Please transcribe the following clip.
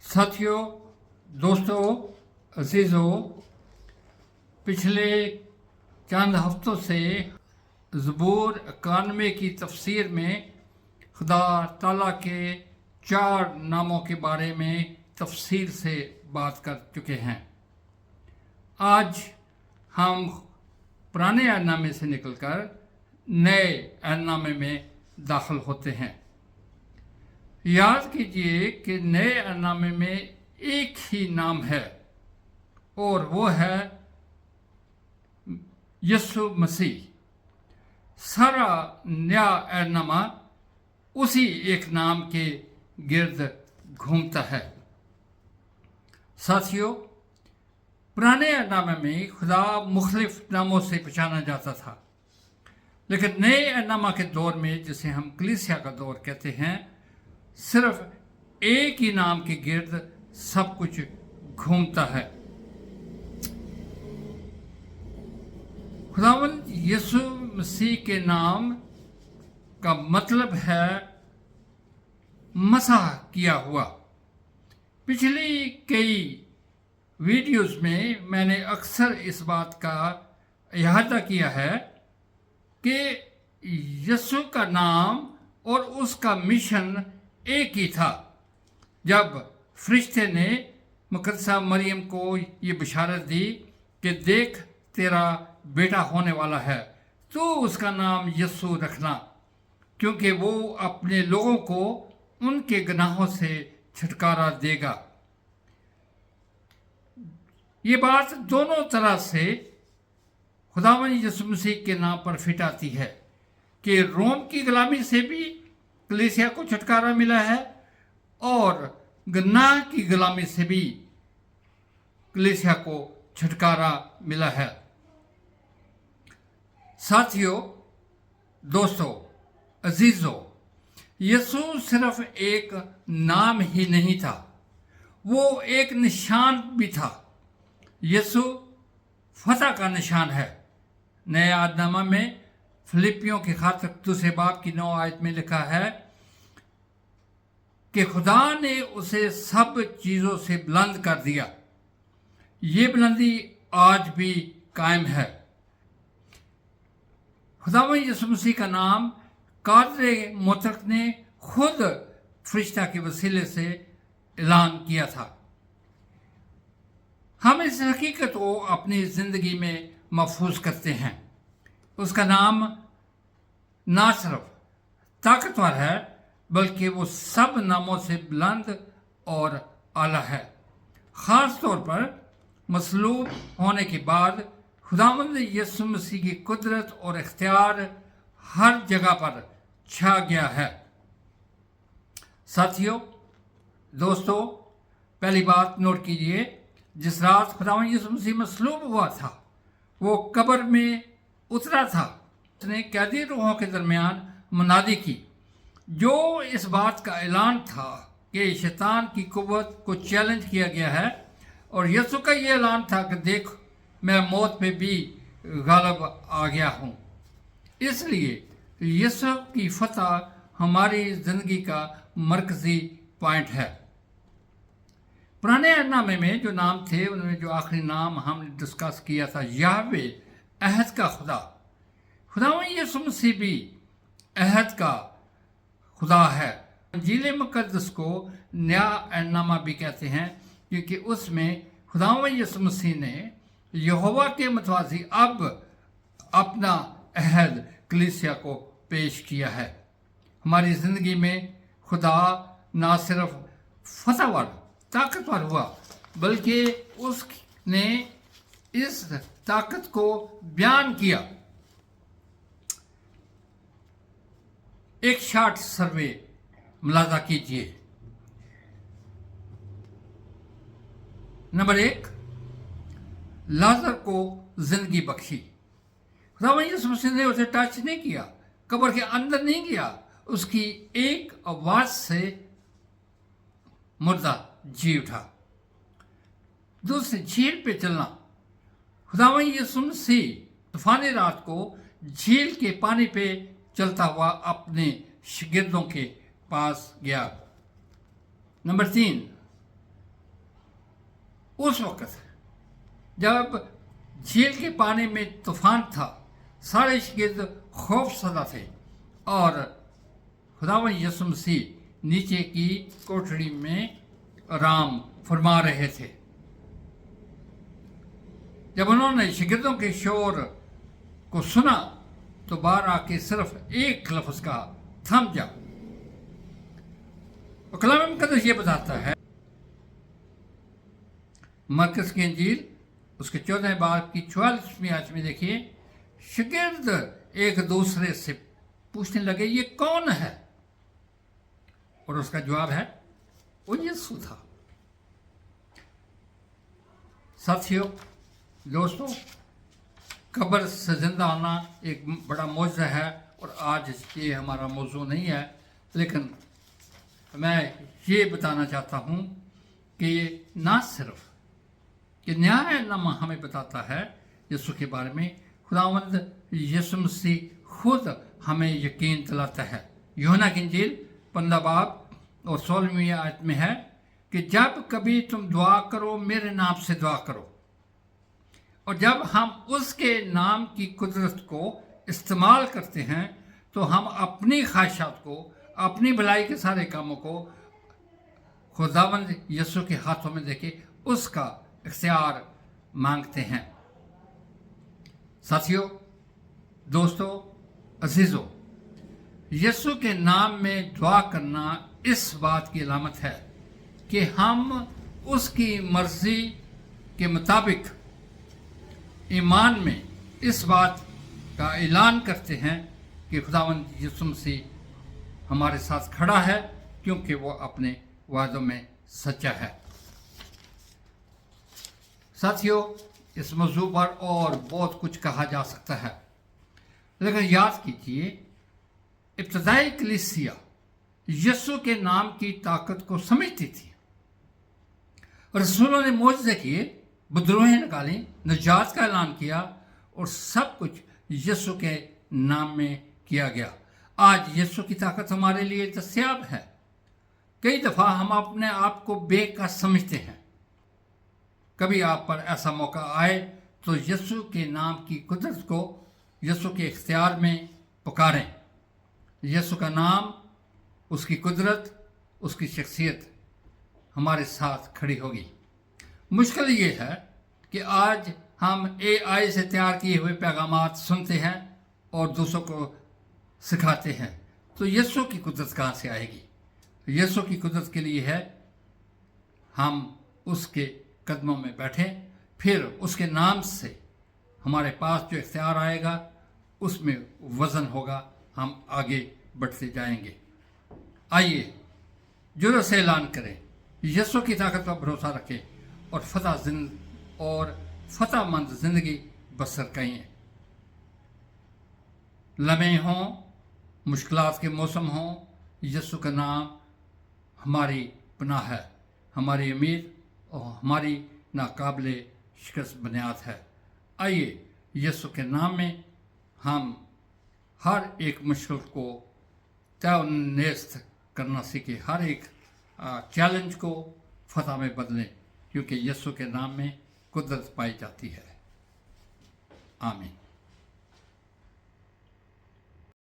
साथियों, दोस्तों, अजीज़ों, पिछले चंद हफ्तों से ज़बूर 91 की तफसीर में खुदा ताला के 4 नामों के बारे में तफसील से बात कर चुके हैं। आज हम पुराने ऐहदनामे से निकलकर नए ऐहदनामे में दाखिल होते हैं। याद कीजिए कि नए ऐहदनामे में एक ही नाम है और वो है यीशु मसीह। सारा नया ऐहदनामा उसी एक नाम के गिर्द घूमता है। साथियों, पुराने ऐहदनामे में खुदा मुख्तलिफ नामों से पहचाना जाता था, लेकिन नए ऐहदनामा के दौर में, जिसे हम कलीसिया का दौर कहते हैं, सिर्फ एक ही नाम के गिर्द सब कुछ घूमता है। खुदावंद यीशु मसीह के नाम का मतलब है मसाह किया हुआ। पिछली कई वीडियोस में मैंने अक्सर इस बात का इहाता किया है कि यीशु का नाम और उसका मिशन एक ही था। जब फरिश्ते ने मुकद्दसा मरियम को ये बशारत दी कि देख तेरा बेटा होने वाला है, तो उसका नाम यीशु रखना, क्योंकि वो अपने लोगों को उनके गुनाहों से छुटकारा देगा। ये बात दोनों तरह से खुदावंद यीशु मसीह के नाम पर फिट आती है कि रोम की गुलामी से भी कलीसिया को छुटकारा मिला है और गुनाह की गुलामी से भी कलीसिया को छुटकारा मिला है। साथियों, दोस्तों, अजीजों, यीशु सिर्फ एक नाम ही नहीं था, वो एक निशान भी था। यीशु फतह का निशान है। नए ऐहदनामा में फिलिपियों के खात 2 बाब की 9 आयत में लिखा है कि खुदा ने उसे सब चीज़ों से बुलंद कर दिया। ये बुलंदी आज भी कायम है। खुदावंद यीशु मसीह का नाम कादर मुतलक ने खुद फरिश्ता के वसीले से ऐलान किया था। हम इस हकीकत को अपनी ज़िंदगी में महफूज करते हैं। उसका नाम ना सिर्फ ताकतवर है, बल्कि वो सब नामों से बुलंद और आला है। ख़ास तौर पर मसलूब होने के बाद खुदावंद यीशु मसीह की कुदरत और इख्तियार हर जगह पर छा गया है। साथियों, दोस्तों, पहली बात नोट कीजिए, जिस रात खुदावंद यीशु मसीह मसलूब हुआ था, वो कब्र में उतरा था। उसने कैदी रूहों के दरमियान मुनादी की, जो इस बात का ऐलान था कि शैतान की कुव्वत को चैलेंज किया गया है, और यीशु का ये ऐलान था कि देख मैं मौत पे भी गालिब आ गया हूँ। इसलिए यीशु की फतह हमारी ज़िंदगी का मरकज़ी पॉइंट है। पुराने ऐहदनामे में जो नाम थे, उनमें जो आखिरी नाम हमने डिस्कस किया था, याहवे, अहद का खुदा। खुदावंद यीशु मसीह भी अहद का खुदा है। इंजील मुक़द्दस को नया ऐहदनामा भी कहते हैं, क्योंकि उसमें खुदावंद यीशु मसीह ने यहोवा के मुतवाज़ी अब अपना अहद कलीसिया को पेश किया है। हमारी ज़िंदगी में खुदा ना सिर्फ फतहवर, ताकतवर हुआ, बल्कि उसने इस ताकत को बयान किया। एक शॉर्ट सर्वे मुलाजा कीजिए। नंबर 1, लाजर को जिंदगी बख्शी। खुदावंद यीशु मसीह ने उसे टच नहीं किया, कब्र के अंदर नहीं गया, उसकी एक आवाज से मुर्दा जी उठा। दूसरे, झील पे चलना। खुदावंद यीशु मसीह तूफानी रात को झील के पानी पे चलता हुआ अपने शागिर्दों के पास गया। नंबर 3, उस वक़्त जब झील के पानी में तूफान था, सारे शागिर्द खौफ सदा थे और खुदावंद यीशु मसीह नीचे की कोठरी में आराम फरमा रहे थे। जब उन्होंने शागिर्दों के शोर को सुना तो बाहर आके सिर्फ एक लफ्ज़ कहा, थम जा। और कलाम मुक़द्दस ये बताता है, मरकस की इंजील उसके 14 बाब की 44वीं आयत में देखिए, शागिर्द एक दूसरे से पूछने लगे, ये कौन है? और उसका जवाब है, वो यीशु था। साथियों, दोस्तों, कब्र से जिंदा होना एक बड़ा मौजज़ा है और आज ये हमारा मौजू नहीं है, लेकिन मैं ये बताना चाहता हूँ कि ये ना सिर्फ कि न्याय नामा हमें बताता है यीशु के बारे में, खुदावंद यीशु मसीह खुद हमें यकीन दिलाता है। यूहन्ना की इंजील 15 बाब और 16वीं आयत में है कि जब कभी तुम दुआ करो मेरे नाम से दुआ करो, और जब हम उसके नाम की कुदरत को इस्तेमाल करते हैं तो हम अपनी ख्वाहिशात को, अपनी भलाई के सारे कामों को खुदावंद यीशु के हाथों में देके उसका इख्तियार मांगते हैं। साथियों, दोस्तों, अजीजों, यीशु के नाम में दुआ करना इस बात की अलामत है कि हम उसकी मर्जी के मुताबिक ईमान में इस बात का ऐलान करते हैं कि खुदावंद यीशु मसीह हमारे साथ खड़ा है, क्योंकि वो अपने वादों में सच्चा है। साथियों, इस मौजू पर और बहुत कुछ कहा जा सकता है, लेकिन याद कीजिए, इब्तदाई कलीसिया यीशु के नाम की ताकत को समझती थी। रसूलों ने मोजज़े किए, विद्रोहें निकाली, निजात का ऐलान किया और सब कुछ यीशु के नाम में किया गया। आज यीशु की ताकत हमारे लिए दस्तयाब है। कई दफ़ा हम अपने आप को बेकार समझते हैं। कभी आप पर ऐसा मौका आए तो यीशु के नाम की कुदरत को यीशु के इख्तियार में पुकारें। यीशु का नाम, उसकी कुदरत, उसकी शख्सियत हमारे साथ खड़ी होगी। मुश्किल ये है कि आज हम AI से तैयार किए हुए पैगामात सुनते हैं और दूसरों को सिखाते हैं, तो यीशु की कुदरत कहाँ से आएगी? यीशु की कुदरत के लिए है हम उसके कदमों में बैठें, फिर उसके नाम से हमारे पास जो इख्तियार आएगा उसमें वज़न होगा, हम आगे बढ़ते जाएंगे। आइए जुर्रत से ऐलान करें, यीशु की ताकत पर भरोसा रखें और फतहमंद ज़िंदगी बसर करें। लम्हे हों, मुश्किलात के मौसम हों, यीशु का नाम हमारी पनाह है, हमारी उम्मीद और हमारी नाकाबिले शिकस्त बुनियाद है। आइए यीशु के नाम में हम हर एक मुश्किल को तय करना सीखें, हर एक चैलेंज को फतह में बदलें, क्योंकि यीशु के नाम में कुदरत पाई जाती है। आमीन।